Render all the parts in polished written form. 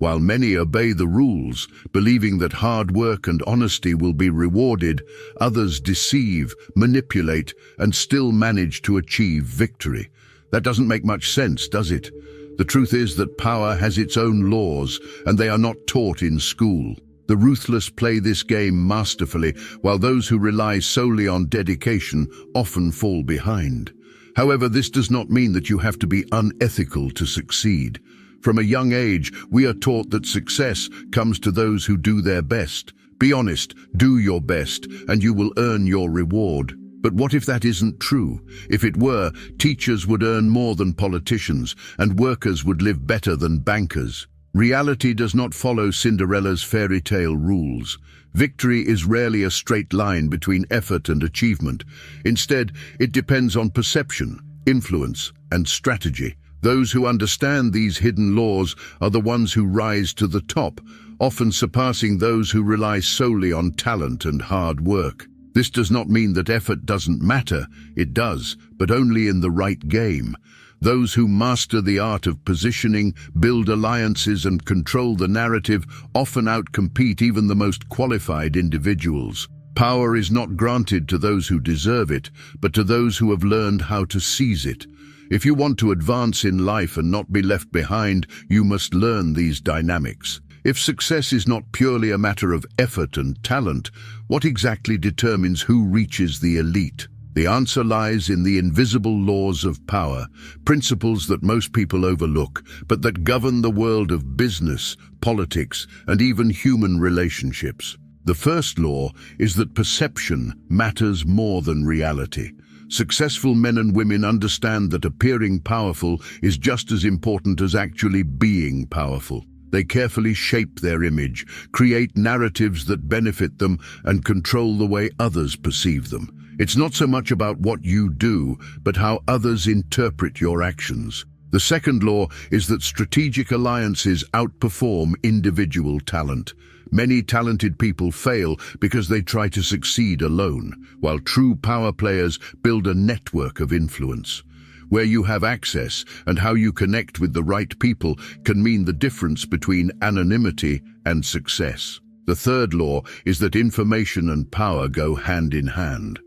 While many obey the rules, believing that hard work and honesty will be rewarded, others deceive, manipulate, and still manage to achieve victory. That doesn't make much sense, does it? The truth is that power has its own laws, and they are not taught in school. The ruthless play this game masterfully, while those who rely solely on dedication often fall behind. However, this does not mean that you have to be unethical to succeed. From a young age, we are taught that success comes to those who do their best. Be honest, do your best, and you will earn your reward. But what if that isn't true? If it were, teachers would earn more than politicians, and workers would live better than bankers. Reality does not follow Cinderella's fairy tale rules. Victory is rarely a straight line between effort and achievement. Instead, it depends on perception, influence, and strategy. Those who understand these hidden laws are the ones who rise to the top, often surpassing those who rely solely on talent and hard work. This does not mean that effort doesn't matter. It does, but only in the right game. Those who master the art of positioning, build alliances, and control the narrative often outcompete even the most qualified individuals. Power is not granted to those who deserve it, but to those who have learned how to seize it. If you want to advance in life and not be left behind, you must learn these dynamics. If success is not purely a matter of effort and talent, what exactly determines who reaches the elite? The answer lies in the invisible laws of power, principles that most people overlook, but that govern the world of business, politics, and even human relationships. The first law is that perception matters more than reality. Successful men and women understand that appearing powerful is just as important as actually being powerful. They carefully shape their image, create narratives that benefit them, and control the way others perceive them. It's not so much about what you do, but how others interpret your actions. The second law is that strategic alliances outperform individual talent. Many talented people fail because they try to succeed alone, while true power players build a network of influence. Where you have access and how you connect with the right people can mean the difference between anonymity and success. The third law is that information and power go hand in hand.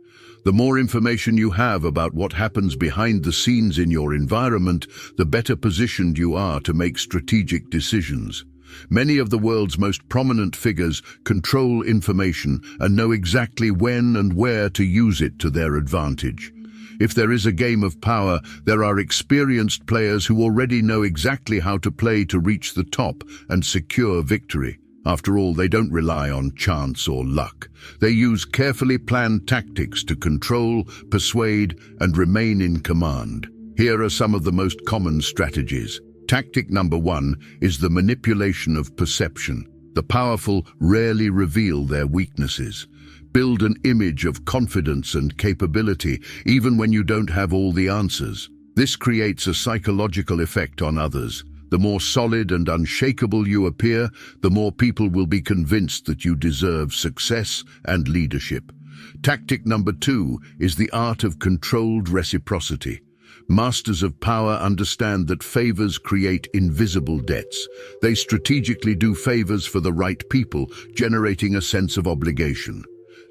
The more information you have about what happens behind the scenes in your environment, the better positioned you are to make strategic decisions. Many of the world's most prominent figures control information and know exactly when and where to use it to their advantage. If there is a game of power, there are experienced players who already know exactly how to play to reach the top and secure victory. After all, they don't rely on chance or luck. They use carefully planned tactics to control, persuade, and remain in command. Here are some of the most common strategies. Tactic number 1 is the manipulation of perception. The powerful rarely reveal their weaknesses. Build an image of confidence and capability, even when you don't have all the answers. This creates a psychological effect on others. The more solid and unshakable you appear, the more people will be convinced that you deserve success and leadership. Tactic number 2 is the art of controlled reciprocity. Masters of power understand that favors create invisible debts. They strategically do favors for the right people, generating a sense of obligation.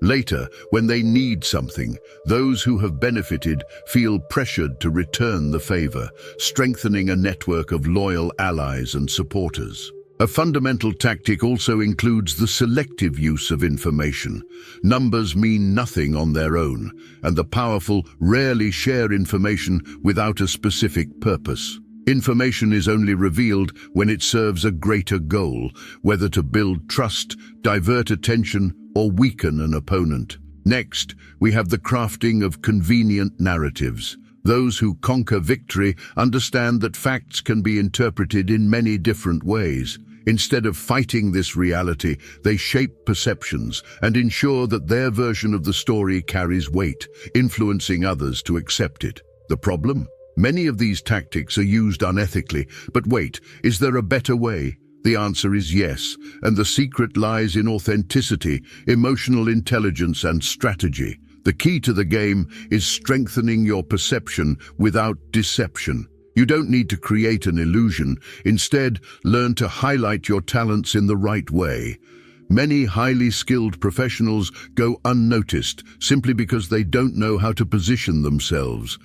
Later, when they need something, those who have benefited feel pressured to return the favor, strengthening a network of loyal allies and supporters. A fundamental tactic also includes the selective use of information. Numbers mean nothing on their own, and the powerful rarely share information without a specific purpose. Information is only revealed when it serves a greater goal, whether to build trust, divert attention, or weaken an opponent. Next, we have the crafting of convenient narratives. Those who conquer victory understand that facts can be interpreted in many different ways. Instead of fighting this reality, they shape perceptions and ensure that their version of the story carries weight, influencing others to accept it. The problem? Many of these tactics are used unethically, but wait, is there a better way? The answer is yes, and the secret lies in authenticity, emotional intelligence, and strategy. The key to the game is strengthening your perception without deception. You don't need to create an illusion. Instead, learn to highlight your talents in the right way. Many highly skilled professionals go unnoticed simply because they don't know how to position themselves.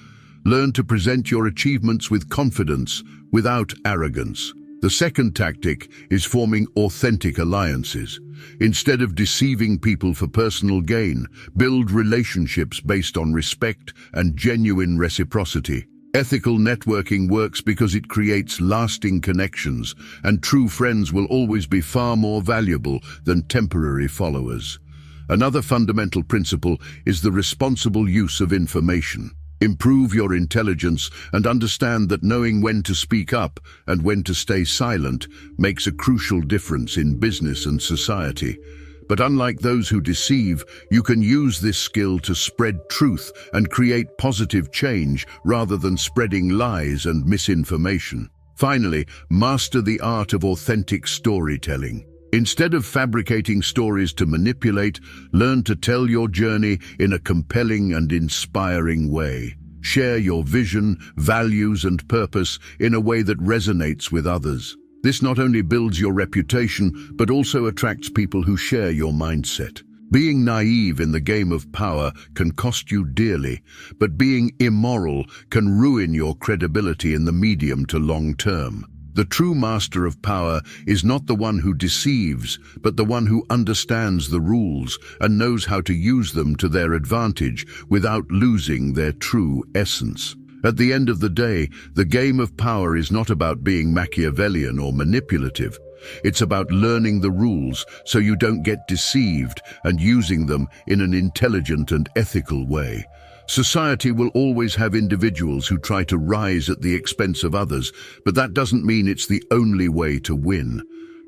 Learn to present your achievements with confidence, without arrogance. The second tactic is forming authentic alliances. Instead of deceiving people for personal gain, build relationships based on respect and genuine reciprocity. Ethical networking works because it creates lasting connections, and true friends will always be far more valuable than temporary followers. Another fundamental principle is the responsible use of information. Improve your intelligence and understand that knowing when to speak up and when to stay silent makes a crucial difference in business and society. But unlike those who deceive, you can use this skill to spread truth and create positive change rather than spreading lies and misinformation. Finally, master the art of authentic storytelling. Instead of fabricating stories to manipulate, learn to tell your journey in a compelling and inspiring way. Share your vision, values, and purpose in a way that resonates with others. This not only builds your reputation, but also attracts people who share your mindset. Being naive in the game of power can cost you dearly, but being immoral can ruin your credibility in the medium to long term. The true master of power is not the one who deceives, but the one who understands the rules and knows how to use them to their advantage without losing their true essence. At the end of the day, the game of power is not about being Machiavellian or manipulative. It's about learning the rules so you don't get deceived and using them in an intelligent and ethical way. Society will always have individuals who try to rise at the expense of others, but that doesn't mean it's the only way to win.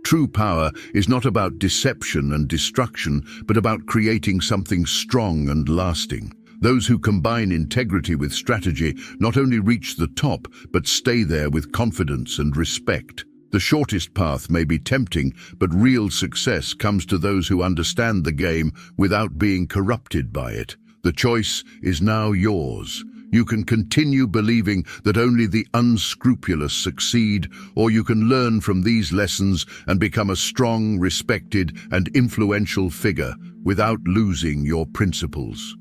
True power is not about deception and destruction, but about creating something strong and lasting. Those who combine integrity with strategy not only reach the top, but stay there with confidence and respect. The shortest path may be tempting, but real success comes to those who understand the game without being corrupted by it. The choice is now yours. You can continue believing that only the unscrupulous succeed, or you can learn from these lessons and become a strong, respected, and influential figure without losing your principles.